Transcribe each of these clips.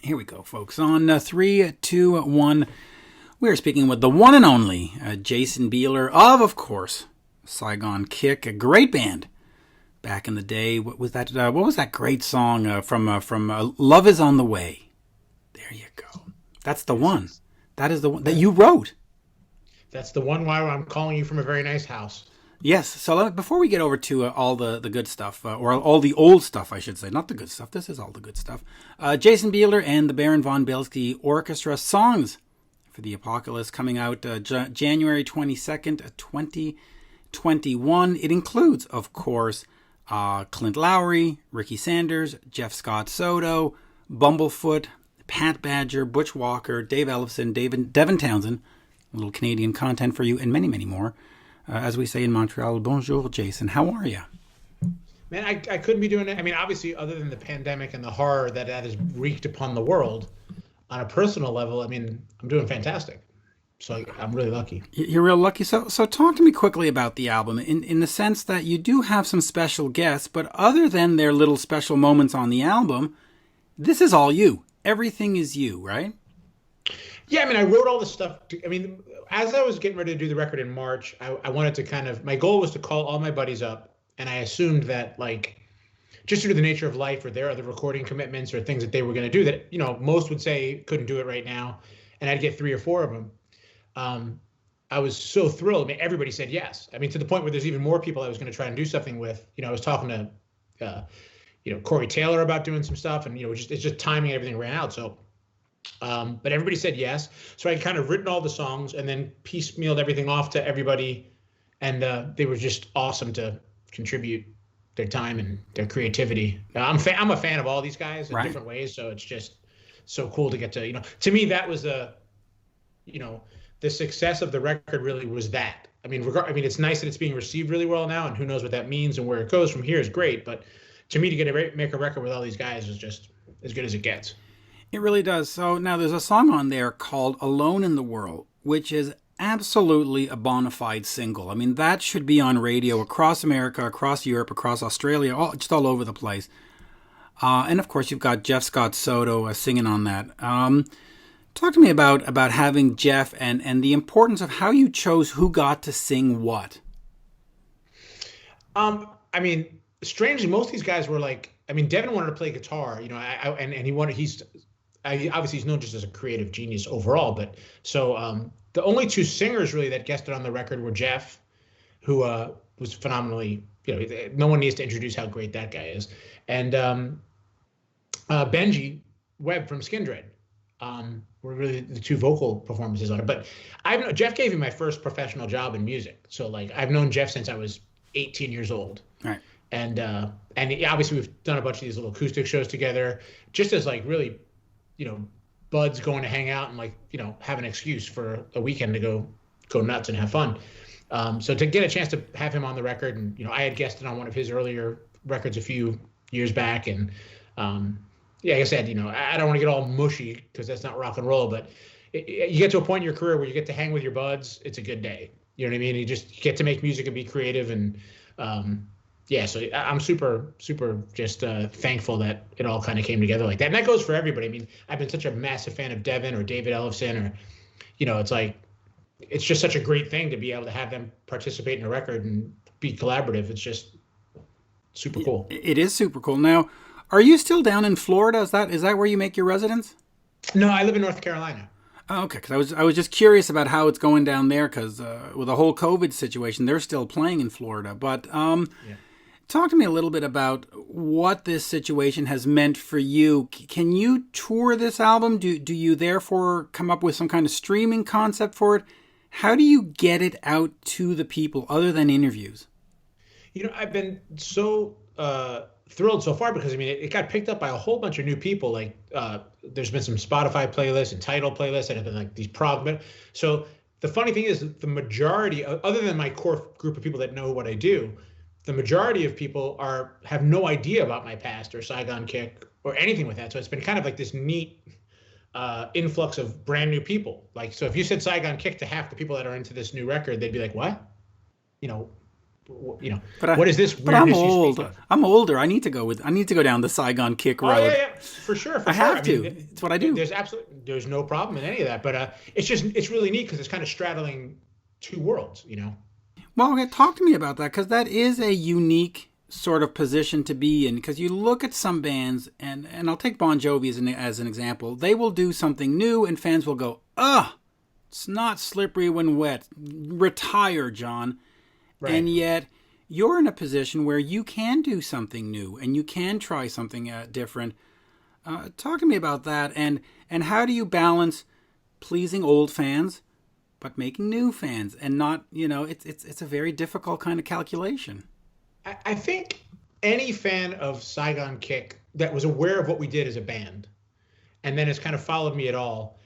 Here we go, folks. On 3, 2, 1, we are speaking with the one and only Jason Bieler of course, Saigon Kick, a great band back in the day. What was that? What was that great song from Love Is on the Way? There you go. That's the one. That is the one that you wrote. That's the one why I'm calling you from a very nice house. Yes. So before we get over to all the good stuff, or all the old stuff, I should say, not the good stuff. This is all the good stuff. Jason Bieler and the Baron von BIELSKI Orchestra, Songs for the Apocalypse, coming out January 22nd, 2021. It includes, of course, Clint Lowery, Ricky Sanders, Jeff Scott Soto, Bumblefoot, Pat Badger, Butch Walker, Dave Ellefson, Devin Townsend, a little Canadian content for you, and many, many more. As we say in Montreal, bonjour, Jason. How are you? Man, I couldn't be doing it. I mean, obviously, other than the pandemic and the horror that has wreaked upon the world, on a personal level, I mean, I'm doing fantastic. So I'm really lucky. You're real lucky. So talk to me quickly about the album in the sense that you do have some special guests, but other than their little special moments on the album, this is all you. Everything is you, right? Yeah, I mean, I wrote all this stuff. As I was getting ready to do the record in March, I wanted to my goal was to call all my buddies up, and I assumed that, like, just due to the nature of life or their other recording commitments or things that they were going to do that, you know, most would say couldn't do it right now, and I'd get 3 or 4 of them. I was so thrilled. I mean, everybody said yes. I mean, to the point where there's even more people I was going to try and do something with. You know, I was talking to, Corey Taylor about doing some stuff, and, it's just timing, everything ran out. So, but everybody said yes. So I kind of written all the songs and then piecemealed everything off to everybody. And they were just awesome to contribute their time and their creativity. I'm a fan of all these guys in different ways. So it's just so cool to get to, to me, that was the success of the record really was that. I mean, it's nice that it's being received really well now, and who knows what that means and where it goes from here is great. But to me, to get to make a record with all these guys is just as good as it gets. It really does. So now there's a song on there called Alone in the World, which is absolutely a bona fide single. I mean, that should be on radio across America, across Europe, across Australia, just all over the place. And of course, you've got Jeff Scott Soto singing on that. Talk to me about having Jeff and the importance of how you chose who got to sing what. I mean, strangely, most of these guys were like, Devin wanted to play guitar, obviously he's known just as a creative genius overall, but so the only 2 singers really that guested on the record were Jeff, who was phenomenally, no one needs to introduce how great that guy is, and Benji Webbe from Skindred were really the 2 vocal performances on it. But Jeff gave me my first professional job in music, so like I've known Jeff since I was 18 years old. All right. And obviously we've done a bunch of these little acoustic shows together, just as like really, buds going to hang out and like, have an excuse for a weekend to go nuts and have fun. So to get a chance to have him on the record, and I had guested on one of his earlier records a few years back, and like I said, I don't want to get all mushy because that's not rock and roll, but you get to a point in your career where you get to hang with your buds, it's a good day. You know what I mean? You get to make music and be creative, and so I'm super, super just thankful that it all kind of came together like that. And that goes for everybody. I mean, I've been such a massive fan of Devin or David Ellefson, or, it's like, it's just such a great thing to be able to have them participate in a record and be collaborative. It's just super cool. It is super cool. Now, are you still down in Florida? Is that where you make your residence? No, I live in North Carolina. Oh, okay, because I was just curious about how it's going down there, because with the whole COVID situation, they're still playing in Florida. But talk to me a little bit about what this situation has meant for you. Can you tour this album? Do you therefore come up with some kind of streaming concept for it? How do you get it out to the people other than interviews? I've been so thrilled so far because, it got picked up by a whole bunch of new people. Like there's been some Spotify playlists and title playlists that have been like these So the funny thing is the majority, other than my core group of people that know what I do, the majority of people have no idea about my past or Saigon Kick or anything with that. So it's been kind of like this neat influx of brand new people. Like, so if you said Saigon Kick to half the people that are into this new record, they'd be like, what? what is this But I'm weirdness you old. speak of? I'm older. I need to go down the Saigon Kick road. Oh yeah, for sure. I have to. It's what I do. There's no problem in any of that. But it's really neat because it's kind of straddling two worlds. Well, okay, talk to me about that, because that is a unique sort of position to be in. Because you look at some bands, and I'll take Bon Jovi as an example. They will do something new, and fans will go, "Ugh, it's not slippery when wet. Retire, John." Right. And yet, you're in a position where you can do something new, and you can try something different. Talk to me about that, and how do you balance pleasing old fans, but making new fans, and not, it's a very difficult kind of calculation. I think any fan of Saigon Kick that was aware of what we did as a band, and then has kind of followed me at all,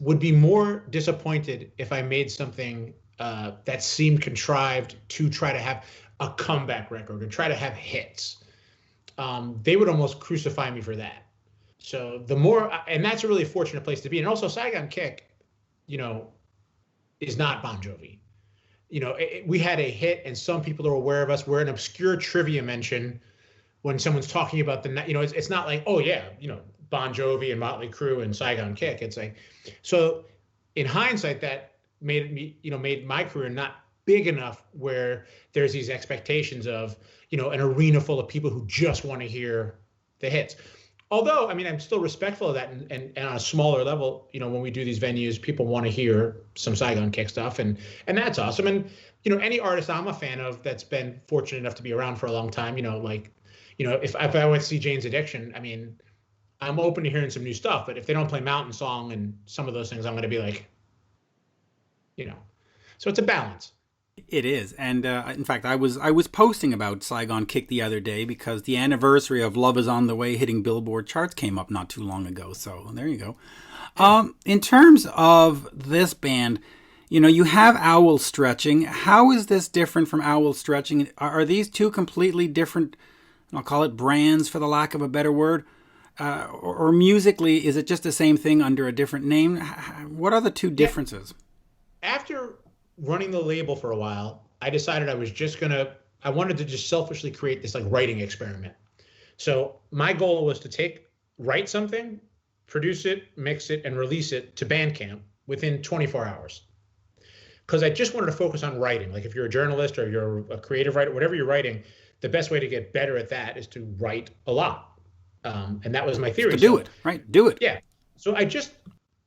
would be more disappointed if I made something that seemed contrived to try to have a comeback record or try to have hits. They would almost crucify me for that. So and that's a really fortunate place to be. And also Saigon Kick, is not Bon Jovi. We had a hit, and some people are aware of us. We're an obscure trivia mention when someone's talking about it's not like, oh yeah, Bon Jovi and Motley Crue and Saigon Kick. It's like, so in hindsight, that made my career not big enough where there's these expectations of, an arena full of people who just want to hear the hits. Although, I'm still respectful of that, and on a smaller level, when we do these venues, people want to hear some Saigon Kick stuff, and that's awesome. And any artist I'm a fan of that's been fortunate enough to be around for a long time, if I went to see Jane's Addiction, I'm open to hearing some new stuff. But if they don't play Mountain Song and some of those things, I'm going to be like, so it's a balance. It is. And in fact, I was posting about Saigon Kick the other day because the anniversary of Love Is On The Way hitting Billboard charts came up not too long ago. So there you go. In terms of this band, you have Owl Stretching. How is this different from Owl Stretching? Are these two completely different, I'll call it brands for the lack of a better word? Or musically, is it just the same thing under a different name? What are the two differences? After running the label for a while, I decided I wanted to just selfishly create this like writing experiment. So my goal was to write something, produce it, mix it, and release it to Bandcamp within 24 hours. Because I just wanted to focus on writing. Like if you're a journalist or you're a creative writer, whatever you're writing, the best way to get better at that is to write a lot. And that was my theory. Do it. Yeah. So I just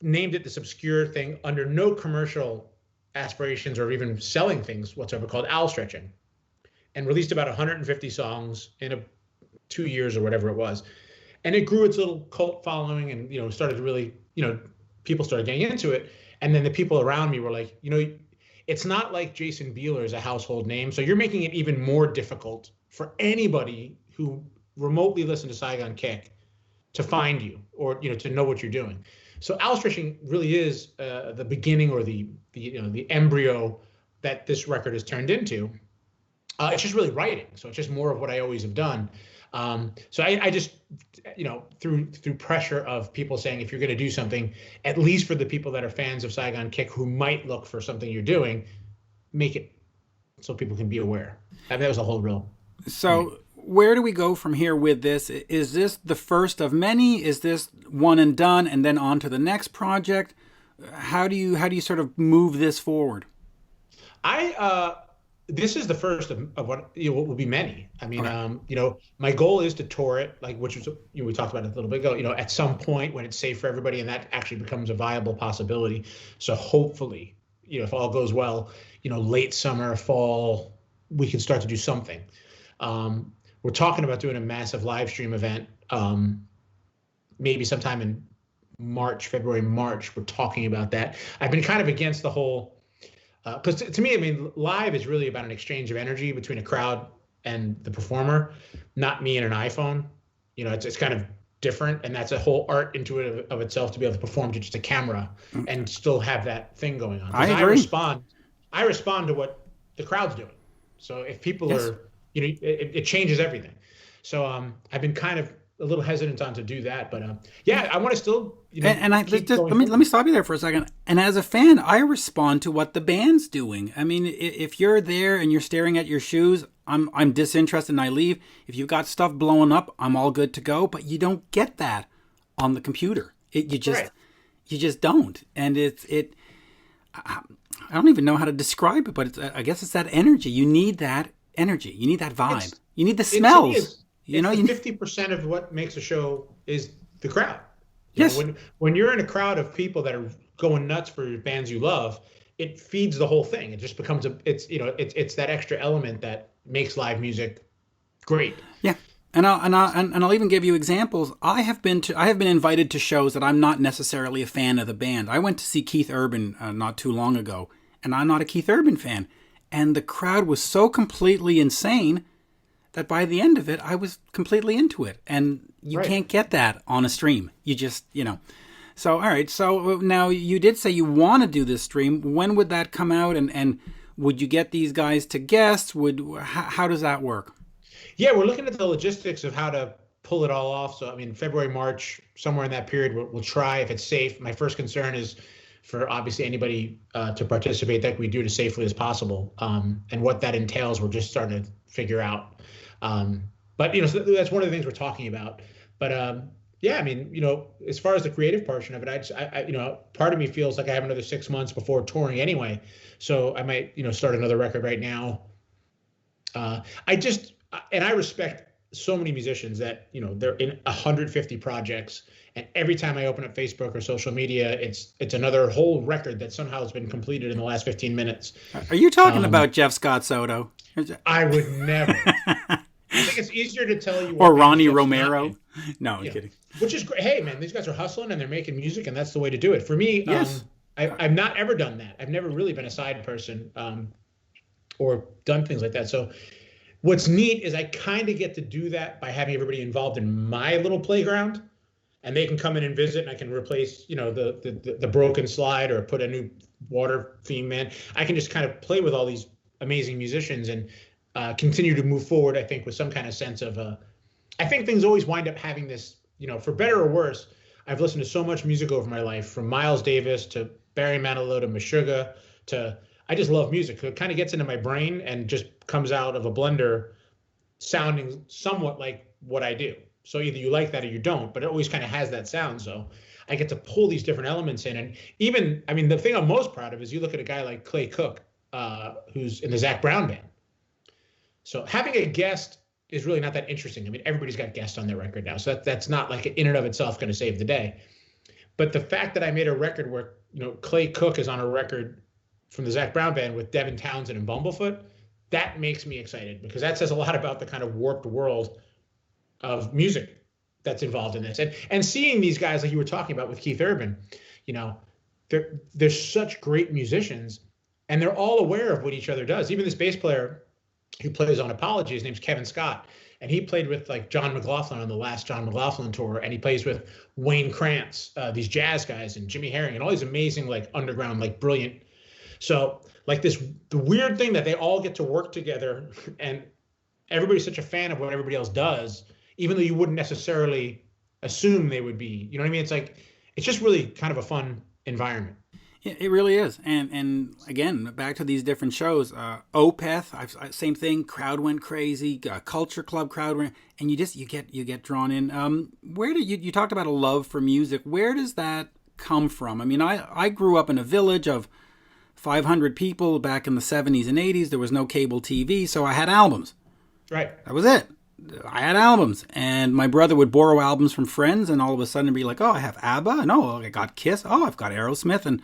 named it this obscure thing under no commercial aspirations or even selling things whatsoever, called Owl Stretching, and released about 150 songs in 2 years or whatever it was. And it grew its little cult following, and started to really, people started getting into it. And then the people around me were like, it's not like Jason Bieler is a household name, so you're making it even more difficult for anybody who remotely listened to Saigon Kick to find you or to know what you're doing. So Owl Stretching really is the beginning, or the embryo that this record has turned into. It's just really writing, so it's just more of what I always have done. So I just through pressure of people saying, if you're going to do something, at least for the people that are fans of Saigon Kick who might look for something you're doing, make it so people can be aware. That was a whole real. So. Where do we go from here with this? Is this the first of many? Is this one and done and then on to the next project? How do you sort of move this forward? This is the first of what will be many. My goal is to tour it, which was we talked about it a little bit ago, at some point when it's safe for everybody and that actually becomes a viable possibility. So hopefully, if all goes well, late summer, fall, we can start to do something. We're talking about doing a massive live stream event, maybe sometime in February, March. We're talking about that. I've been kind of against the whole, because to me, live is really about an exchange of energy between a crowd and the performer, not me and an iPhone. It's kind of different, and that's a whole art into it of itself to be able to perform to just a camera and still have that thing going on. I agree. I respond to what the crowd's doing. So if people are, it changes everything. So I've been kind of a little hesitant on to do that. But yeah, I want to still, And I keep just going let me forward. stop you there for a second. And as a fan, I respond to what the band's doing. I mean, if you're there and you're staring at your shoes, I'm disinterested and I leave. If you've got stuff blowing up, I'm all good to go. But you don't get that on the computer. Right. You just don't. And I don't even know how to describe it, but I guess it's that energy. You need that energy. You need that vibe. You need the To me, smells. You know, the you 50% of what makes a show is the crowd. Yes. When you're in a crowd of people that are going nuts for bands you love, it feeds the whole thing. It just becomes it's that extra element that makes live music great. Yeah. And I'll even give you examples. I have been invited to shows that I'm not necessarily a fan of the band. I went to see Keith Urban not too long ago, and I'm not a Keith Urban fan. And the crowd was so completely insane that by the end of it, I was completely into it. And you can't get that on a stream. You just, So, all right. So now you did say you want to do this stream. When would that come out? And would you get these guys to guest? How does that work? Yeah, we're looking at the logistics of how to pull it all off. So, I mean, February, March, somewhere in that period, we'll try if it's safe. My first concern is for obviously anybody to participate that we do it as safely as possible. And what that entails, we're just starting to figure out. But so that's one of the things we're talking about. But yeah, I mean, as far as the creative portion of it, I part of me feels like I have another 6 months before touring anyway. So I might, start another record right now. I respect so many musicians that, they're in 150 projects. And every time I open up Facebook or social media, it's another whole record that somehow has been completed in the last 15 minutes. Are you talking about Jeff Scott Soto? I would never. I think it's easier to tell you. Or Ronnie Romero. No, I'm kidding. Which is great. Hey, man, these guys are hustling and they're making music, and that's the way to do it. For me, yes. I've not ever done that. I've never really been a side person or done things like that. So what's neat is I kind of get to do that by having everybody involved in my little playground, and they can come in and visit, and I can replace, the broken slide or put a new water theme in. I can just kind of play with all these amazing musicians and continue to move forward, I think, with some kind of sense of I think things always wind up having this, for better or worse. I've listened to so much music over my life, from Miles Davis to Barry Manilow to Meshuggah to I just love music. So it kind of gets into my brain and just comes out of a blender sounding somewhat like what I do. So either you like that or you don't, but it always kind of has that sound. So I get to pull these different elements in. And even, I mean, the thing I'm most proud of is you look at a guy like Clay Cook, who's in the Zac Brown band. So having a guest is really not that interesting. I mean, everybody's got guests on their record now. So that's not like in and of itself going to save the day. But the fact that I made a record where, Clay Cook is on a record from the Zac Brown band with Devin Townsend and Bumblefoot, that makes me excited, because that says a lot about the kind of warped world of music that's involved in this. And seeing these guys like you were talking about with Keith Urban, they're such great musicians, and they're all aware of what each other does. Even this bass player who plays on Apology, his name's Kevin Scott, and he played with like John McLaughlin on the last John McLaughlin tour, and he plays with Wayne Krantz, these jazz guys, and Jimmy Herring, and all these amazing like underground, like brilliant. So like the weird thing that they all get to work together, and everybody's such a fan of what everybody else does, even though you wouldn't necessarily assume they would be. You know what I mean? It's like, it's just really kind of a fun environment. It really is. And again, back to these different shows. Opeth, same thing. Crowd went crazy. Culture Club crowd went, and you get drawn in. Where do you talked about a love for music? Where does that come from? I mean, I grew up in a village of 500 people back in the 70s and 80s. There was no cable TV, so I had albums. Right. That was it. I had albums, and my brother would borrow albums from friends, and all of a sudden be like, oh, I have ABBA, and oh, I got Kiss, oh, I've got Aerosmith, and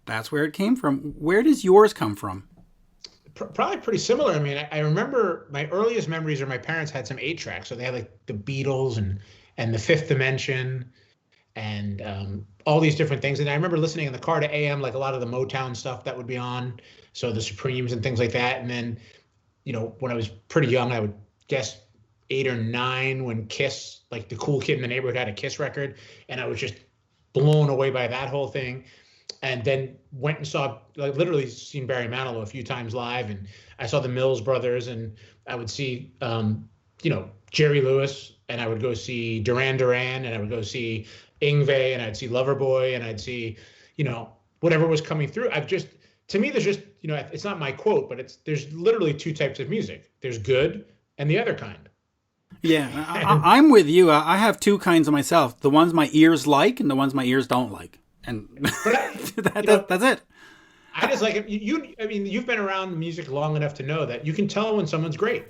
that's where it came from. Where does yours come from? Probably pretty similar. I mean, I remember my earliest memories are my parents had some 8-tracks, so they had like the Beatles and the Fifth Dimension and all these different things. And I remember listening in the car to AM, like a lot of the Motown stuff that would be on, so the Supremes and things like that. And then, when I was pretty young, I would guess 8 or 9 when Kiss, like the cool kid in the neighborhood, had a Kiss record, and I was just blown away by that whole thing. And then went and saw, like, literally seen Barry Manilow a few times live, and I saw the Mills Brothers, and I would see Jerry Lewis, and I would go see Duran Duran, and I would go see Yngwie, and I'd see Loverboy, and I'd see, whatever was coming through. To me, there's just, it's not my quote, but there's literally two types of music. There's good and the other kind. Yeah, I'm with you. I have two kinds of myself: the ones my ears like and the ones my ears don't like, and that's it. I just like it. You've been around music long enough to know that you can tell when someone's great,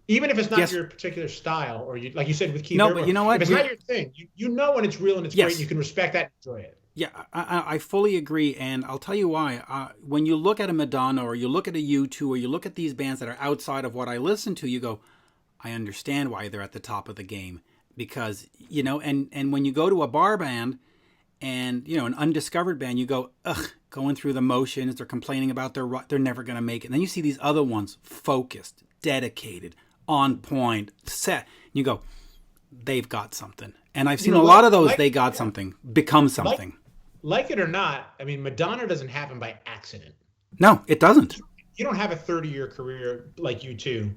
even if it's not your particular style, or like you said with Keith. No, but you know what? If it's not your thing, you know when it's real and it's great. You can respect that and enjoy it. Yeah, I fully agree, and I'll tell you why. When you look at a Madonna, or you look at a U2, or you look at these bands that are outside of what I listen to, you go, I understand why they're at the top of the game. Because, and when you go to a bar band and, an undiscovered band, you go, ugh, going through the motions, they're complaining about they're never going to make it. And then you see these other ones, focused, dedicated, on point, set. And you go, they've got something. And I've seen a lot of those, they got something, become something. Like it or not, Madonna doesn't happen by accident. No, it doesn't. You don't have a 30-year career like U2.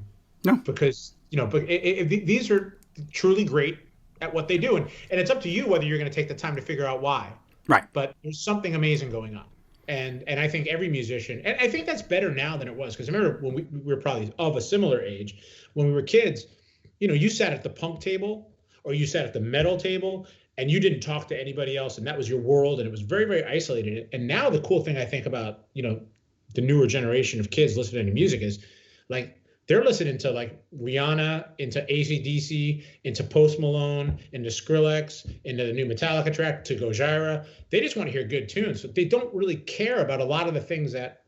No. Because, but these are truly great at what they do. And it's up to you whether you're going to take the time to figure out why. Right. But there's something amazing going on. And I think every musician, and I think that's better now than it was. Because I remember when we were probably of a similar age, when we were kids, you sat at the punk table or you sat at the metal table and you didn't talk to anybody else. And that was your world. And it was very, very isolated. And now the cool thing I think about, the newer generation of kids listening to music is like, they're listening to like Rihanna, into AC/DC, into Post Malone, into Skrillex, into the new Metallica track, to Gojira. They just want to hear good tunes. So they don't really care about a lot of the things that,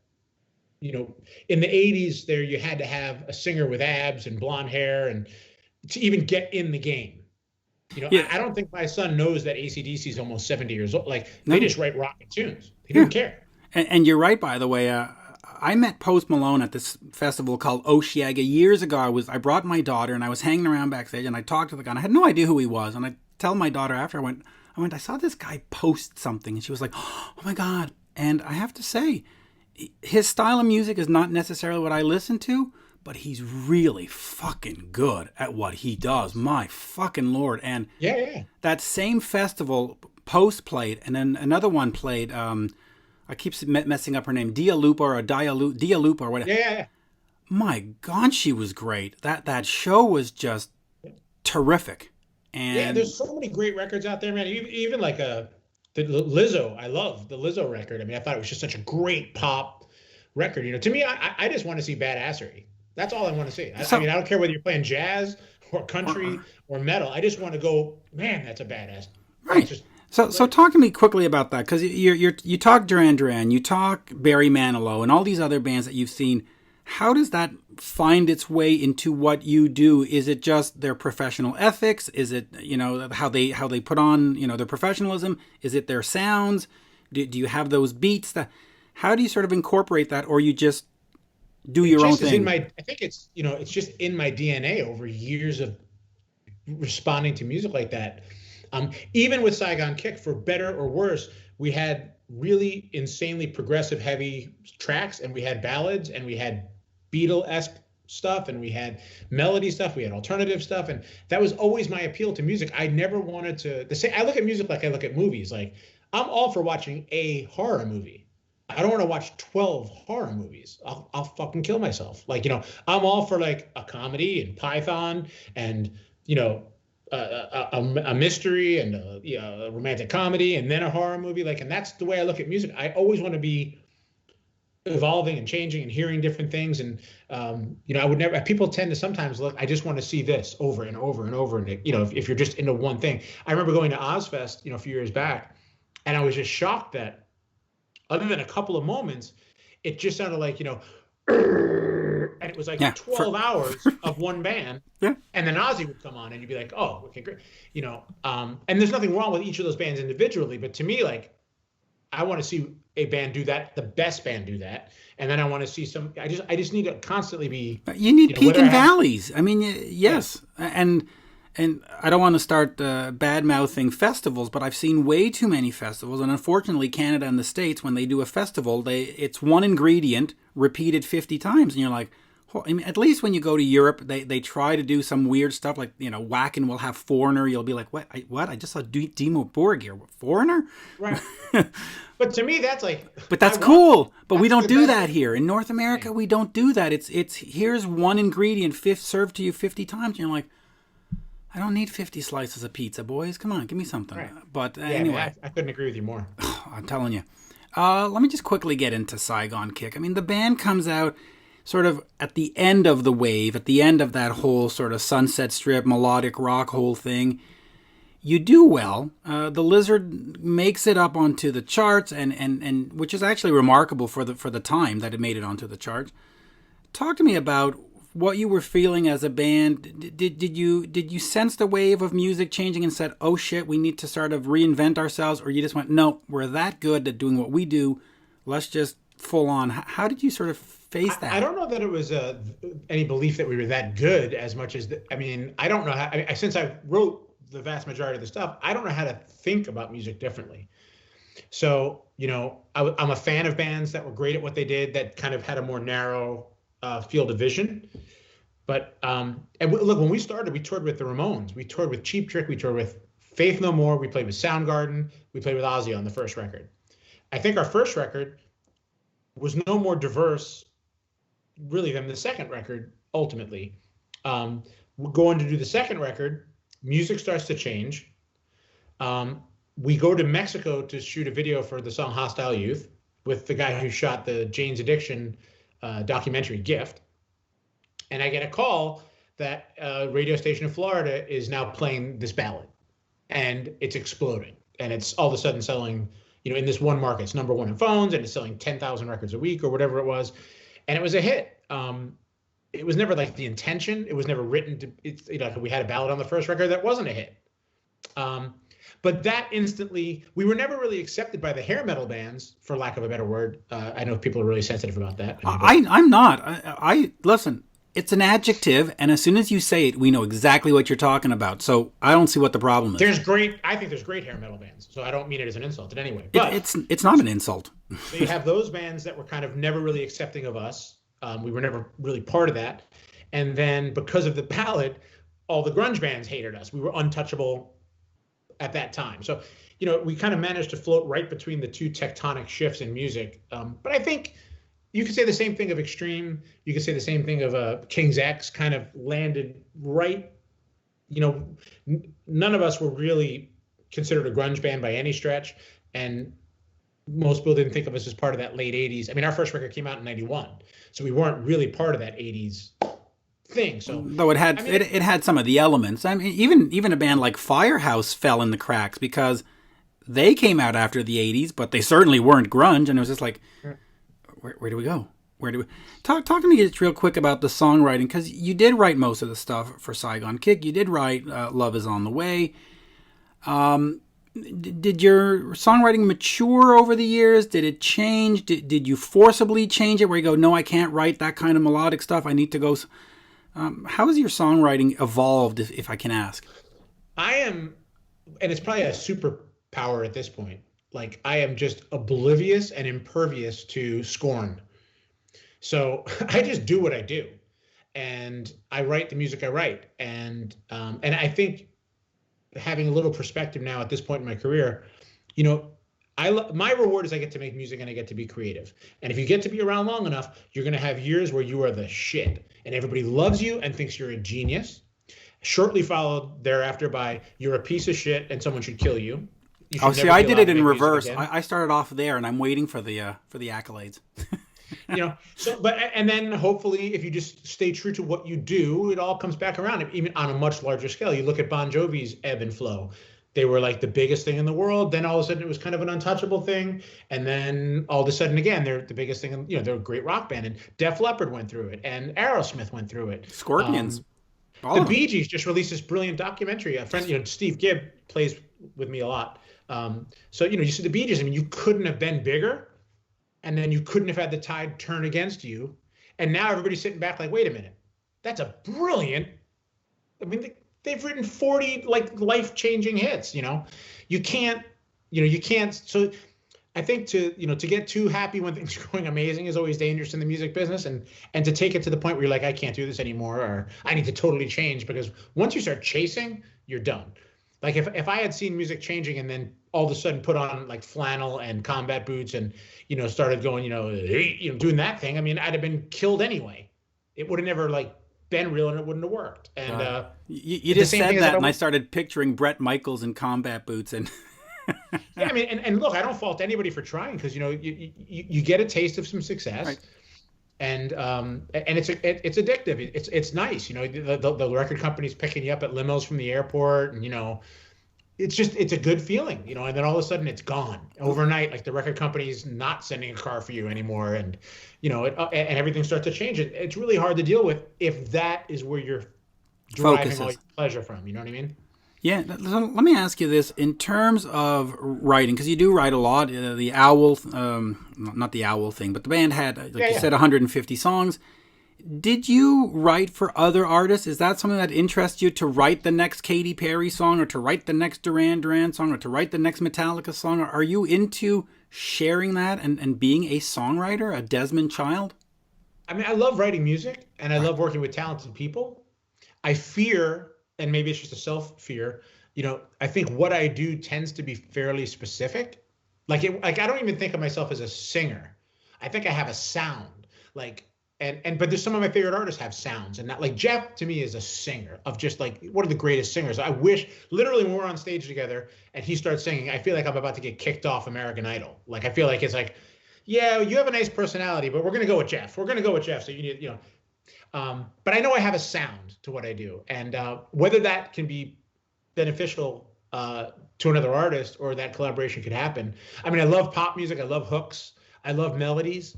in the 80s there you had to have a singer with abs and blonde hair and to even get in the game. I don't think my son knows that AC/DC is almost 70 years old. Like, they just write rocket tunes. They don't care. And you're right, by the way. I met Post Malone at this festival called ORCHESTRA years ago. I brought my daughter, and I was hanging around backstage, and I talked to the guy, and I had no idea who he was. And I tell my daughter after, I saw this guy post something, and she was like, oh my God. And I have to say, his style of music is not necessarily what I listen to, but he's really fucking good at what he does. My fucking Lord. And that same festival, Post played, and then another one played, I keep messing up her name, Dialupa or whatever. Yeah. My God, she was great. That show was just terrific. And there's so many great records out there, man. Even like the Lizzo. I love the Lizzo record. I thought it was just such a great pop record. To me, I just want to see badassery. That's all I want to see. I don't care whether you're playing jazz or country or metal. I just want to go, man, that's a badass. Right. So talk to me quickly about that, because you talk Duran Duran, you talk Barry Manilow, and all these other bands that you've seen. How does that find its way into what you do? Is it just their professional ethics? Is it how they put on their professionalism? Is it their sounds? Do you have those beats? How do you sort of incorporate that, or you just do your own thing? I think it's it's just in my DNA over years of responding to music like that. Even with Saigon Kick, for better or worse, we had really insanely progressive heavy tracks, and we had ballads, and we had Beatle-esque stuff, and we had melody stuff, we had alternative stuff, and that was always my appeal to music. I never wanted to say, I look at music like I look at movies. Like, I'm all for watching a horror movie. I don't want to watch 12 horror movies. I'll fucking kill myself. Like, I'm all for like a comedy and Python and, a mystery and a romantic comedy and then a horror movie. And that's the way I look at music. I always want to be evolving and changing and hearing different things. And, I would never, people tend to sometimes look, I just want to see this over and over and over. And, if you're just into one thing. I remember going to Ozfest, a few years back, and I was just shocked that other than a couple of moments, it just sounded like, and it was like 12 hours of one band. Yeah. And then Ozzy would come on and you'd be like, oh, okay, great. And there's nothing wrong with each of those bands individually, but to me, like, I want to see a band do that, the best band do that. And then I want to see I just need to constantly be. You need peak and valleys. Yes. Yeah. And I don't want to start bad-mouthing festivals, but I've seen way too many festivals. And unfortunately, Canada and the States, when they do a festival, it's one ingredient repeated 50 times. And you're like, I mean, at least when you go to Europe, they try to do some weird stuff like, Wacken will have Foreigner. You'll be like, what? I just saw Dimo Borg here. Foreigner? Right. But to me, that's like. But that's cool. But we don't do that here. In North America, we don't do that. It's here's one ingredient served to you 50 times. And you're like, I don't need 50 slices of pizza, boys. Come on, give me something. Right. But anyway. I couldn't agree with you more. I'm telling you. Let me just quickly get into Saigon Kick. I mean, the band comes out sort of at the end of the wave, at the end of that whole sort of Sunset Strip, melodic rock whole thing. You do well. The Lizard makes it up onto the charts, and which is actually remarkable for the time that it made it onto the charts. Talk to me about what you were feeling as a band. Did you sense the wave of music changing and said, "Oh shit, we need to sort of reinvent ourselves," or you just went, "No, we're that good at doing what we do. Let's just full on." How did you sort of face that? I don't know that it was any belief that we were that good as much as I don't know how. Since I wrote the vast majority of the stuff, I don't know how to think about music differently. So, I'm a fan of bands that were great at what they did, that kind of had a more narrow field of vision. But and look, when we started, we toured with the Ramones, we toured with Cheap Trick, we toured with Faith No More, we played with Soundgarden, we played with Ozzy on the first record. I think our first record was no more diverse, really, than the second record. Ultimately, we're going to do the second record. Music starts to change. We go to Mexico to shoot a video for the song Hostile Youth with the guy who shot the Jane's Addiction documentary Gift. And I get a call that a radio station in Florida is now playing this ballad. And it's exploding. And it's all of a sudden selling, in this one market, it's number one in phones, and it's selling 10,000 records a week or whatever it was. And it was a hit. It was never like the intention. It was never written to, we had a ballad on the first record that wasn't a hit. But that instantly, we were never really accepted by the hair metal bands, for lack of a better word. I know people are really sensitive about that. I'm not. I listen, it's an adjective, and as soon as you say it, we know exactly what you're talking about. So I don't see what the problem is. I think there's great hair metal bands. So I don't mean it as an insult in any way. But it's not an insult. So you have those bands that were kind of never really accepting of us. We were never really part of that. And then because of the ballad, all the grunge bands hated us. We were untouchable at that time. So, we kind of managed to float right between the two tectonic shifts in music. But I think you could say the same thing of Extreme. You could say the same thing of King's X, kind of landed right. None of us were really considered a grunge band by any stretch. And most people didn't think of us as part of that late 80s. I mean, our first record came out in 91. So we weren't really part of that 80s thing. So though it had it had some of the elements. I mean, even a band like Firehouse fell in the cracks because they came out after the 80s, but they certainly weren't grunge. And it was just like, where do we go? Where do we talk to me just real quick about the songwriting, because you did write most of the stuff for Saigon Kick. You did write Love Is on the Way. Did your songwriting mature over the years? Did it change? Did you forcibly change it where you go, no, I can't write that kind of melodic stuff. I need to go. How has your songwriting evolved, if I can ask? I am, and it's probably a superpower at this point. Like, I am just oblivious and impervious to scorn. So I just do what I do, and I write the music I write. And I think, having a little perspective now at this point in my career, my reward is I get to make music and I get to be creative. And if you get to be around long enough, you're going to have years where you are the shit and everybody loves you and thinks you're a genius. Shortly followed thereafter by you're a piece of shit and someone should kill you. See, I did it in reverse. I started off there and I'm waiting for the accolades. And then hopefully if you just stay true to what you do, it all comes back around, even on a much larger scale. You look at Bon Jovi's ebb and flow. They were like the biggest thing in the world. Then all of a sudden it was kind of an untouchable thing. And then all of a sudden again, they're the biggest thing. They're a great rock band. And Def Leppard went through it. And Aerosmith went through it. Scorpions. The Bee Gees just released this brilliant documentary. A friend, Steve Gibb plays with me a lot. So you see the Bee Gees. I mean, you couldn't have been bigger. And then you couldn't have had the tide turn against you. And now everybody's sitting back like, wait a minute. That's a brilliant. I mean, they've written 40 like life-changing hits, You can't. So I think to get too happy when things are going amazing is always dangerous in the music business, and to take it to the point where you're like, I can't do this anymore, or I need to totally change, because once you start chasing, you're done. Like if I had seen music changing and then all of a sudden put on like flannel and combat boots and started going doing that thing, I mean, I'd have been killed anyway. It would have never like been real, and it wouldn't have worked. And you just said that, and I started picturing Bret Michaels in combat boots and. Yeah, I mean, and look, I don't fault anybody for trying, because you get a taste of some success, right. And it's addictive. It's nice, the record company's picking you up at limos from the airport, and it's a good feeling, and then all of a sudden it's gone overnight. Like the record company's not sending a car for you anymore, and and everything starts to change. It's really hard to deal with if that is where you're deriving all your pleasure from. You know what I mean? Yeah, let me ask you this. In terms of writing, because you do write a lot, the Owl, not the Owl thing, but the band had, you said, 150 songs. Did you write for other artists? Is that something that interests you, to write the next Katy Perry song, or to write the next Duran Duran song, or to write the next Metallica song? Are you into sharing that and being a songwriter, a Desmond Child? I mean, I love writing music, and I love working with talented people. I fear... and maybe it's just a self-fear, I think what I do tends to be fairly specific. Like I don't even think of myself as a singer. I think I have a sound. But there's some of my favorite artists have sounds, and not like Jeff to me is a singer of just like one of the greatest singers. I wish, literally, when we're on stage together and he starts singing, I feel like I'm about to get kicked off American Idol. Like I feel like it's like, yeah, you have a nice personality, but we're gonna go with Jeff. So you need, but I know I have a sound to what I do, and whether that can be beneficial to another artist or that collaboration could happen. I mean, I love pop music. I love hooks. I love melodies.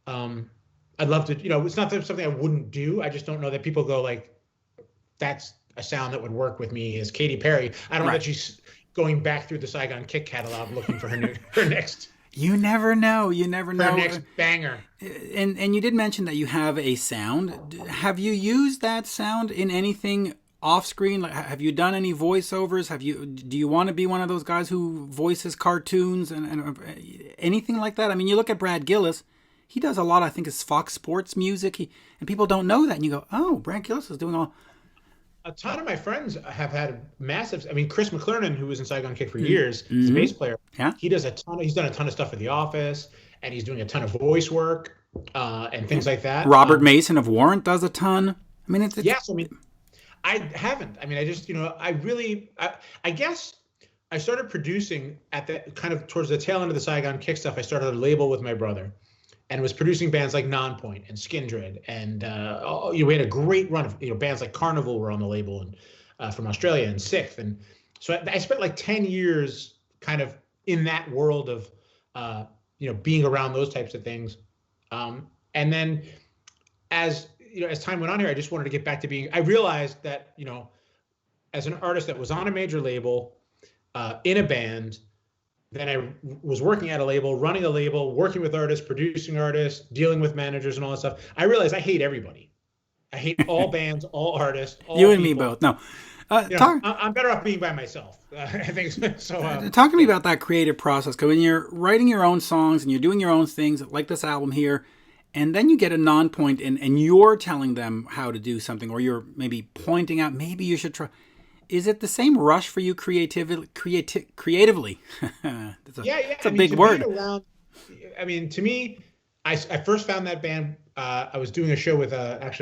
I'd love to, it's not something I wouldn't do. I just don't know that people go like, that's a sound that would work with me as Katy Perry. I don't know that she's going back through the Saigon Kick catalog looking for her next. You never know. Her next banger. And you did mention that you have a sound. Have you used that sound in anything off screen? Like, have you done any voiceovers? Do you want to be one of those guys who voices cartoons and anything like that? I mean, you look at Brad Gillis. He does a lot, I think, is Fox Sports music. And people don't know that. And you go, oh, Brad Gillis is doing all. A ton of my friends have had massive. I mean, Chris McClernand, who was in Saigon Kick for years, he's a bass player. Yeah, he's done a ton of stuff for The Office, and he's doing a ton of voice work and things like that. Robert Mason of Warrant does a ton. I mean, it's yes. I mean, I haven't. I mean, I just I guess I started producing at the kind of towards the tail end of the Saigon Kick stuff. I started a label with my brother, and was producing bands like Nonpoint and Skindred, and we had a great run of bands like Carnival were on the label, and from Australia, and Sixth, and so I spent like 10 years kind of in that world of being around those types of things, and then as time went on here, I just wanted to get back to being. I realized that as an artist that was on a major label, in a band. Then I was working at a label, running a label, working with artists, producing artists, dealing with managers and all that stuff. I realized I hate everybody. I hate all bands, all artists, all you and people. Me both. No, I'm better off being by myself. I think so. Talk to me about that creative process. Because when you're writing your own songs and you're doing your own things, like this album here, and then you get a non-point and you're telling them how to do something, or you're maybe pointing out, maybe you should try. Is it the same rush for you creatively? It's a big word. I mean, to me, I first found that band. I was doing a show with I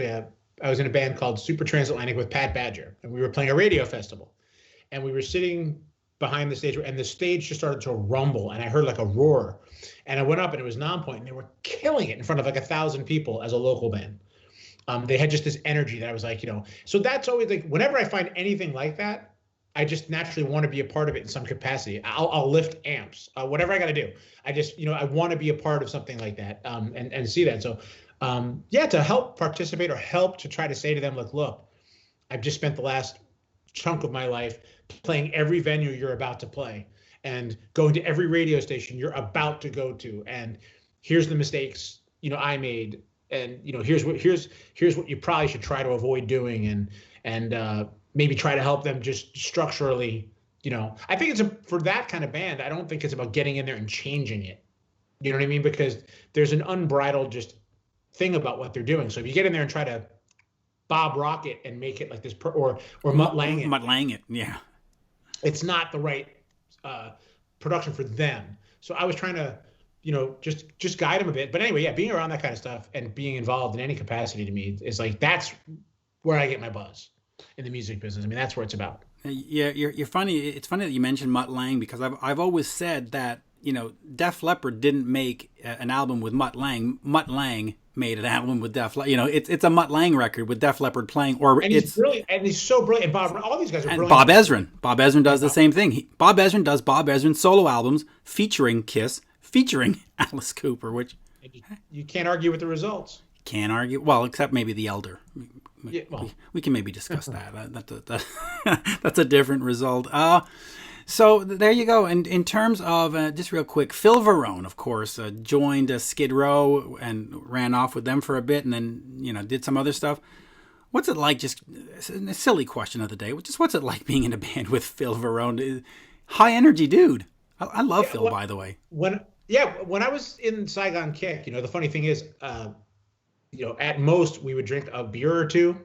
was in a band called Super Transatlantic with Pat Badger, and we were playing a radio festival, and we were sitting behind the stage, and the stage just started to rumble, and I heard like a roar, and I went up, and it was Nonpoint, and they were killing it in front of like 1,000 people as a local band. They had just this energy that I was like, so that's always like, whenever I find anything like that, I just naturally want to be a part of it in some capacity. I'll lift amps, whatever I got to do. I just, I want to be a part of something like that, and see that. So, to help participate or help to try to say to them, like, look, I've just spent the last chunk of my life playing every venue you're about to play and going to every radio station you're about to go to. And here's the mistakes, I made. And here's what you probably should try to avoid doing, and maybe try to help them just structurally I think for that kind of band, I don't think it's about getting in there and changing it. You know what I mean? Because there's an unbridled just thing about what they're doing. So if you get in there and try to Bob Rock it and make it like this, or Mutt Lang it. Mutt Lang it, yeah. It's not the right production for them. So I was trying to, just guide them a bit. But anyway, yeah, being around that kind of stuff and being involved in any capacity to me is like, that's where I get my buzz in the music business. I mean, that's where it's about. Yeah, you're funny. It's funny that you mentioned Mutt Lang, because I've always said that, Def Leppard didn't make an album with Mutt Lang. Mutt Lang made an album with Def Leppard. It's a Mutt Lang record with Def Leppard playing. And he's brilliant, and he's so brilliant. And all these guys are brilliant. Bob Ezrin. Bob Ezrin does the same thing. Bob Ezrin does Bob Ezrin solo albums featuring Kiss, featuring Alice Cooper, which you can't argue with the results. Can't argue. Well, except maybe The Elder. Yeah, well. We can maybe discuss that. That's a different result. So there you go. And in terms of, just real quick, Phil Veroni, of course, joined Skid Row and ran off with them for a bit and then, did some other stuff. What's it like, just a silly question of the day, just what's it like being in a band with Phil Veroni? High energy dude. I love Phil, by the way. When I was in Saigon Kick, the funny thing is, at most we would drink a beer or two.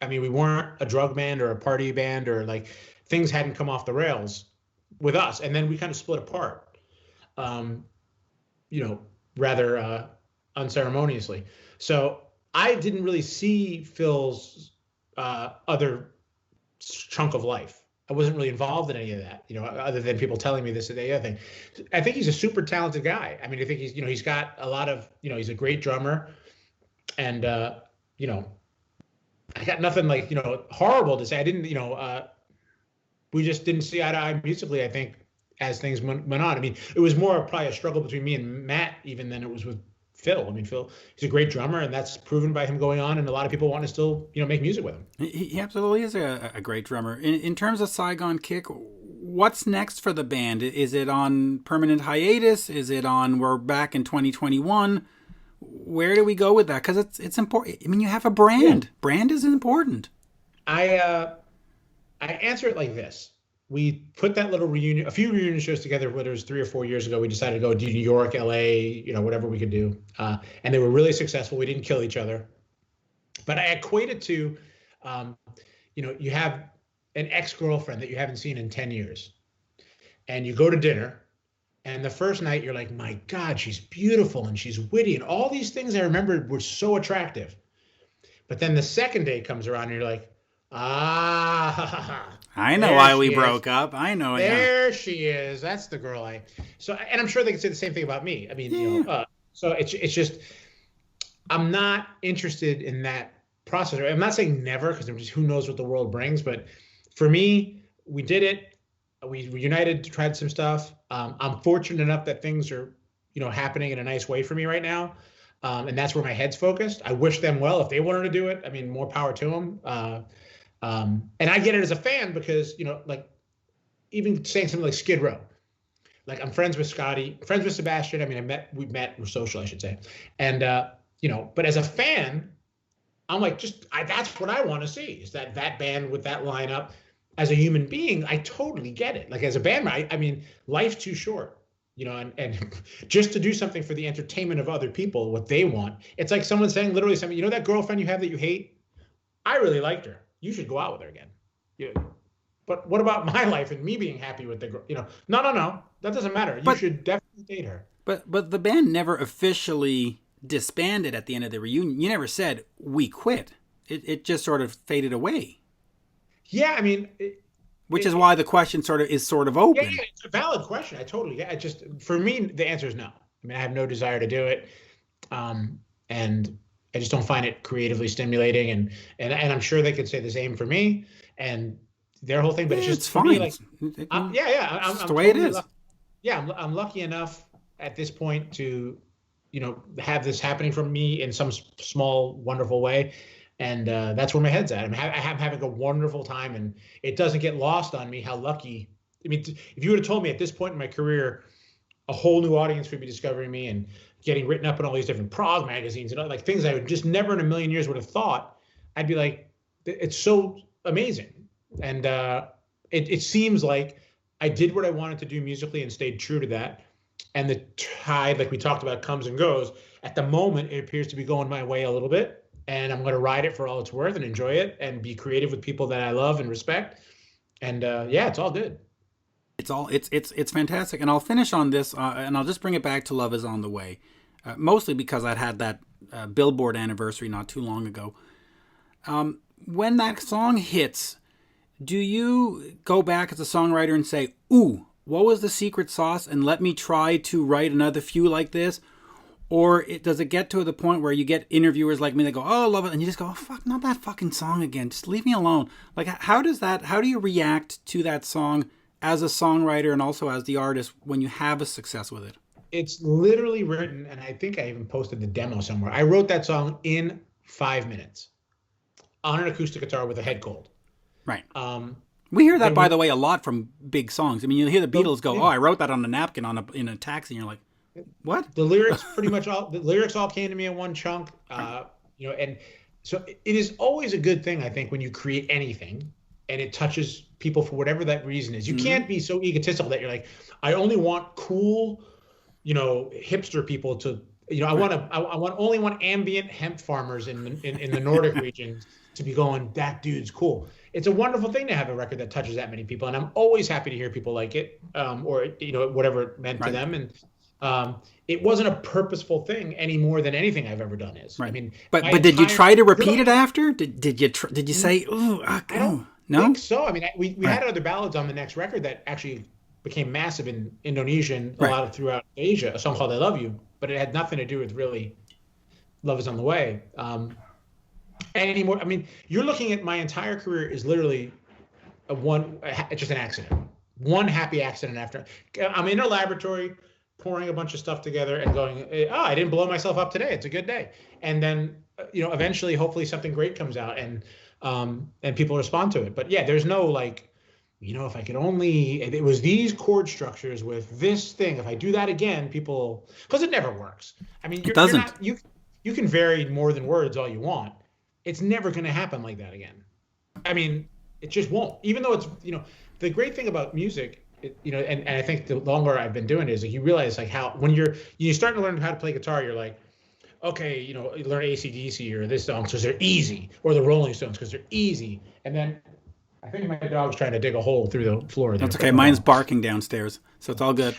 I mean, we weren't a drug band or a party band, or like things hadn't come off the rails with us. And then we kind of split apart, rather unceremoniously. So I didn't really see Phil's other chunk of life. I wasn't really involved in any of that, other than people telling me this or the other thing. I think he's a super talented guy. I mean, I think he's got a lot of, he's a great drummer, and, I got nothing like, horrible to say. I didn't, we just didn't see eye to eye musically, I think, as things went on. I mean, it was more probably a struggle between me and Matt even than it was with Phil. I mean, Phil, he's a great drummer, and that's proven by him going on, and a lot of people want to still, make music with him. He absolutely is a great drummer. In terms of Saigon Kick, what's next for the band? Is it on permanent hiatus? Is it on we're back in 2021? Where do we go with that? Because it's important. I mean, you have a brand. Yeah. Brand is important. I answer it like this. We put that little a few reunion shows together, whether it was 3 or 4 years ago. We decided to go do New York, LA, whatever we could do. And they were really successful. We didn't kill each other. But I equate it to, you have an ex-girlfriend that you haven't seen in 10 years. And you go to dinner. And the first night you're like, my God, she's beautiful and she's witty. And all these things I remembered were so attractive. But then the second day comes around and you're like, I know why we broke up. I know. There she is. That's the girl and I'm sure they can say the same thing about me. I mean, so it's just, I'm not interested in that process. I'm not saying never, because who knows what the world brings. But for me, we did it. We reunited, tried some stuff. I'm fortunate enough that things are, happening in a nice way for me right now. And that's where my head's focused. I wish them well. If they wanted to do it, I mean, more power to them. And I get it as a fan because, like even saying something like Skid Row, like I'm friends with Scotty, friends with Sebastian. I mean, we're social, I should say. And, but as a fan, I'm like, that's what I want to see, is that band with that lineup. As a human being, I totally get it. Like as a band, I mean, life's too short, and just to do something for the entertainment of other people, what they want. It's like someone saying literally something, that girlfriend you have that you hate? I really liked her. You should go out with her again. Yeah. But what about my life and me being happy with the girl? No. That doesn't matter. You should definitely date her. But the band never officially disbanded at the end of the reunion. You never said, we quit. It just sort of faded away. Yeah, I mean, which is why the question is sort of open. Yeah, it's a valid question. I totally get it. For me, the answer is no. I mean, I have no desire to do it, and I just don't find it creatively stimulating. And I'm sure they could say the same for me and their whole thing. But it's fine. Me, like, I'm the way it is. I'm lucky enough at this point to, have this happening from me in some small, wonderful way. And that's where my head's at. I'm having a wonderful time, and it doesn't get lost on me how lucky. I mean, if you would have told me at this point in my career, a whole new audience would be discovering me and getting written up in all these different prog magazines and like things I would just never in a million years would have thought, I'd be like, it's so amazing. And it seems like I did what I wanted to do musically and stayed true to that. And the tide, like we talked about, comes and goes. At the moment, it appears to be going my way a little bit, and I'm going to ride it for all it's worth and enjoy it and be creative with people that I love and respect. And yeah, it's all good. It's fantastic. And I'll finish on this, and I'll just bring it back to Love Is On The Way, mostly because I'd had that Billboard anniversary not too long ago. When that song hits, do you go back as a songwriter and say, ooh, what was the secret sauce, and let me try to write another few like this? Or does it get to the point where you get interviewers like me that go, oh, I love it, and you just go, oh, fuck, not that fucking song again. Just leave me alone. Like, how do you react to that song as a songwriter and also as the artist when you have a success with it? It's literally written, and I think I even posted the demo somewhere. I wrote that song in 5 minutes on an acoustic guitar with a head cold. Right. We hear that, by the way, a lot from big songs. I mean, you hear the Beatles go, "Oh, I wrote that on a napkin in a taxi," and you're like, "What?" The lyrics all came to me in one chunk. And so it is always a good thing, I think, when you create anything and it touches people for whatever that reason is. You can't be so egotistical that you're like, I only want cool, hipster people to, I only want ambient hemp farmers in the Nordic region to be going, that dude's cool. It's a wonderful thing to have a record that touches that many people, and I'm always happy to hear people like it, or whatever it meant to them. And it wasn't a purposeful thing any more than anything I've ever done is. Right. I mean, but did you try to repeat it after? Did you say, ooh, I don't think so. I mean, we had other ballads on the next record that actually became massive in Indonesia and a lot of throughout Asia. A song called "I Love You," but it had nothing to do with really "Love Is On The Way." Anymore. I mean, you're looking at my entire career is literally just an accident. One happy accident after. I'm in a laboratory pouring a bunch of stuff together and going, I didn't blow myself up today. It's a good day. And then, eventually, hopefully something great comes out and people respond to it. But yeah, there's no like, if I could only, it was these chord structures with this thing. If I do that again, people, because it never works. I mean, it doesn't. You can vary more than words all you want. It's never going to happen like that again. I mean, it just won't. Even though it's, the great thing about music, and I think the longer I've been doing it is like you realize like how when you're starting to learn how to play guitar, you're like, okay, you learn AC/DC or this song because they're easy, or the Rolling Stones because they're easy. And then I think my dog's trying to dig a hole through the floor. That's okay. Mine's barking downstairs, so it's all good.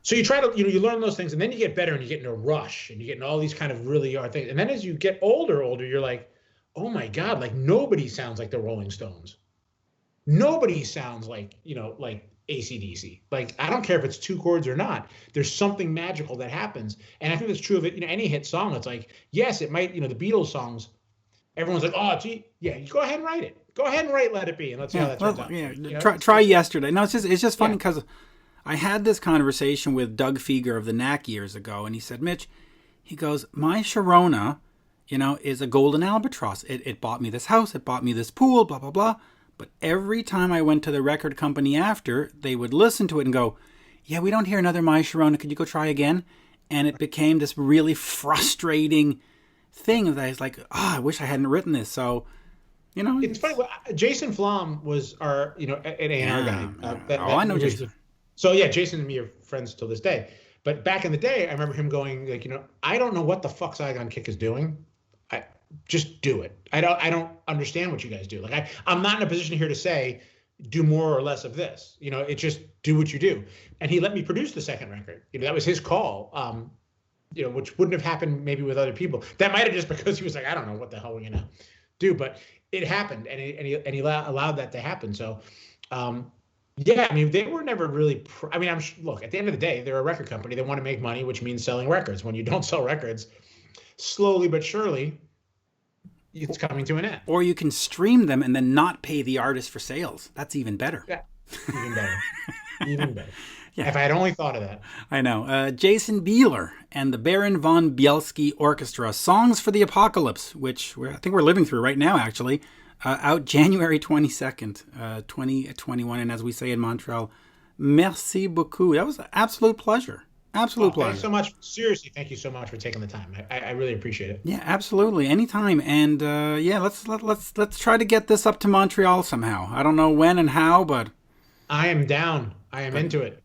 So you try to, you learn those things, and then you get better, and you get in a rush, and you get in all these kind of really hard things. And then as you get older, you're like, oh my God, like nobody sounds like the Rolling Stones. Nobody sounds like, like AC/DC. Like, I don't care if it's two chords or not. There's something magical that happens. And I think that's true of it. Any hit song, it's like, yes, it might, the Beatles songs, everyone's like, oh, gee, yeah, you go ahead and write it. Go ahead and write Let It Be, and let's see how that turns out. Yeah, try Yesterday. No, it's just funny because I had this conversation with Doug Feger of the Knack years ago, and he said, Mitch, he goes, my Sharona, is a golden albatross. It bought me this house. It bought me this pool, blah, blah, blah. But every time I went to the record company after, they would listen to it and go, yeah, we don't hear another My Sharona. Could you go try again? And it became this really frustrating thing that I was like, I wish I hadn't written this. So, It's funny. Jason Flom was our, an A&R guy. I know Jason. So, yeah, Jason and me are friends till this day. But back in the day, I remember him going, like, I don't know what the fuck Saigon Kick is doing. Just do it. I don't understand what you guys do. Like I'm not in a position here to say do more or less of this. It just do what you do. And he let me produce the second record. That was his call. Which wouldn't have happened maybe with other people. That might have just because he was like, I don't know what the hell we're gonna do, but it happened, and he allowed that to happen. So, yeah, I mean, they were never really. Look, at the end of the day, they're a record company. They want to make money, which means selling records. When you don't sell records, slowly but surely, it's coming to an end. Or you can stream them and then not pay the artist for sales. That's even better. Yeah, even better. Even better. Yeah. If I had only thought of that. I know. Jason Bieler and the Baron von Bielski Orchestra, Songs for the Apocalypse, which I think we're living through right now, actually, out January 22nd, 2021. And as we say in Montreal, merci beaucoup. That was an absolute pleasure. Absolute pleasure. Thanks so much. Seriously, thank you so much for taking the time. I really appreciate it. Yeah, absolutely. Anytime. And let's try to get this up to Montreal somehow. I don't know when and how, but I am down. I am into it.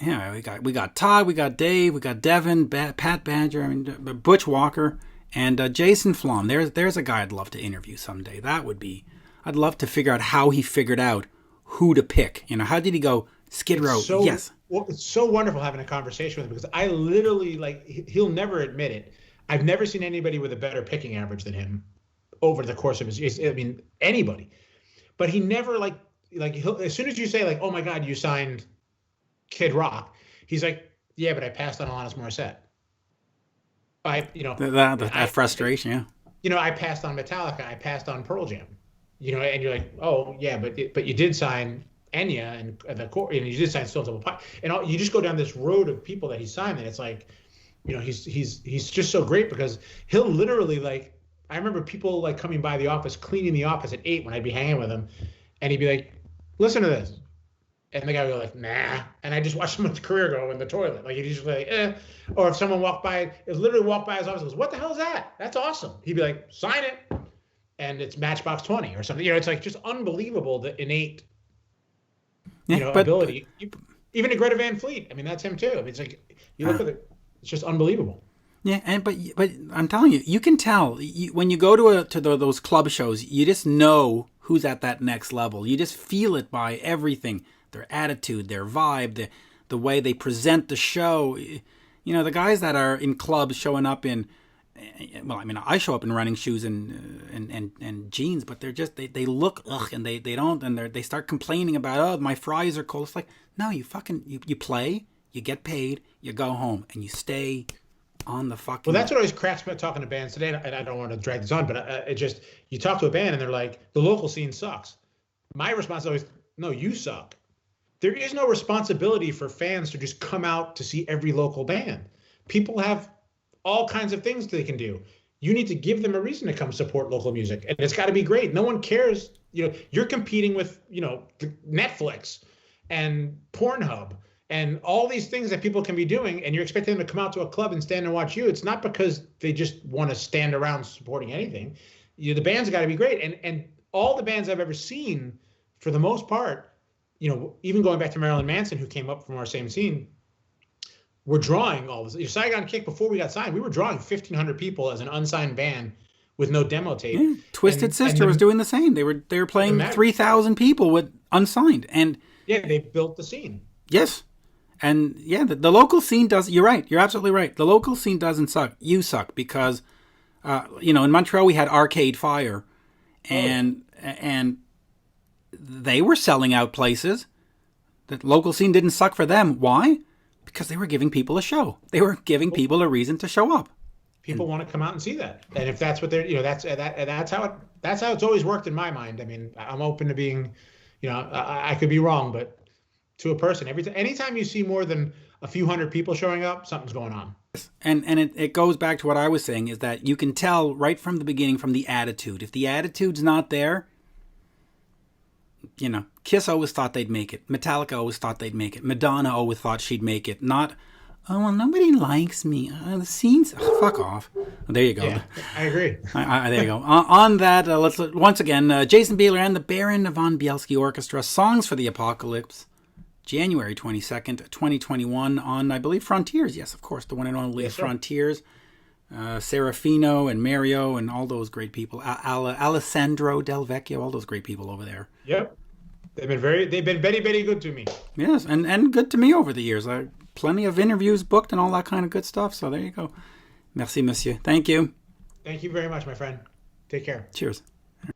Yeah, we got Todd, we got Dave, we got Devin, Pat Badger, I mean Butch Walker, and Jason Flom. There's a guy I'd love to interview someday. I'd love to figure out how he figured out who to pick. You know, how did he go Skid Row? Yes. Well, it's so wonderful having a conversation with him because I literally, like, he'll never admit it. I've never seen anybody with a better picking average than him over the course of his. I mean, anybody. But he never he'll, as soon as you say like, "Oh my God, you signed Kid Rock," he's like, "Yeah, but I passed on Alanis Morissette." That frustration, yeah. You know, I passed on Metallica. I passed on Pearl Jam. You know, and you're like, "Oh yeah, but you did sign Enya and the core, and you did sign Stone Temple Pilots." And you just go down this road of people that he signed, and it's like, you know, he's just so great because he'll literally, like, I remember people like coming by the office, cleaning the office at 8 when I'd be hanging with him, and he'd be like, "Listen to this," and the guy would go like, "Nah," and I just watched someone's career go in the toilet. Like, he'd just be like, "Eh," or if someone walked by, it literally walked by his office, and goes, "What the hell is that? That's awesome." He'd be like, "Sign it," and it's Matchbox 20 or something. You know, it's like just unbelievable, the innate, ability. Even to Greta Van Fleet, I mean, that's him too. I mean, it's like, you look at it, it's just unbelievable. Yeah, but I'm telling you, you can tell when you go to those club shows. You just know who's at that next level. You just feel it by everything, their attitude, their vibe, the way they present the show. You know, the guys that are in clubs showing up in, well, I mean, I show up in running shoes and jeans, but they're just they look and they don't, and they start complaining about, "Oh, my fries are cold." It's like, no, you play, you get paid, you go home, and you stay on the fucking. Well, that's what always cracks me up talking to bands today, and I don't want to drag this on, but it just, you talk to a band and they're like, "The local scene sucks." My response is always, "No, you suck." There is no responsibility for fans to just come out to see every local band. People have all kinds of things they can do. You need to give them a reason to come support local music, and it's got to be great. No one cares. You know, you're competing with, you know, Netflix and Pornhub and all these things that people can be doing, and you're expecting them to come out to a club and stand and watch you. It's not because they just want to stand around supporting anything. The band's got to be great, and all the bands I've ever seen, for the most part, you know, even going back to Marilyn Manson, who came up from our same scene, we're drawing all this. Saigon Kick, before we got signed, we were drawing 1,500 people as an unsigned band with no demo tape. Yeah, Twisted Sister was doing the same. They were playing 3,000 people with unsigned, and yeah, they built the scene. Yes, and yeah, the local scene does. You're right. You're absolutely right. The local scene doesn't suck. You suck because, you know, in Montreal we had Arcade Fire, and they were selling out places. The local scene didn't suck for them. Why? Because they were giving people a show. They were giving people a reason to show up. People want to come out and see that, and if that's what they're, you know, that's how it's always worked in my mind. I mean, I'm open to being, you know, I could be wrong, but to a person, anytime you see more than a few hundred people showing up, something's going on. And it goes back to what I was saying, is that you can tell right from the beginning, from the attitude. If the attitude's not there, you know, Kiss always thought they'd make it. Metallica always thought they'd make it. Madonna always thought she'd make it. Not, "Oh, well, nobody likes me. The scene's..." Fuck off. There you go. Yeah, I agree. There you go. On that, let's once again, Jason Bieler and the Baron von Bielski Orchestra, Songs for the Apocalypse, January 22nd, 2021, on, I believe, Frontiers. Yes, of course, the one and only Frontiers. Serafino and Mario and all those great people. Alessandro Del Vecchio, all those great people over there. Yep. They've been very, very good to me. Yes, and good to me over the years. Plenty of interviews booked and all that kind of good stuff. So there you go. Merci, monsieur. Thank you. Thank you very much, my friend. Take care. Cheers.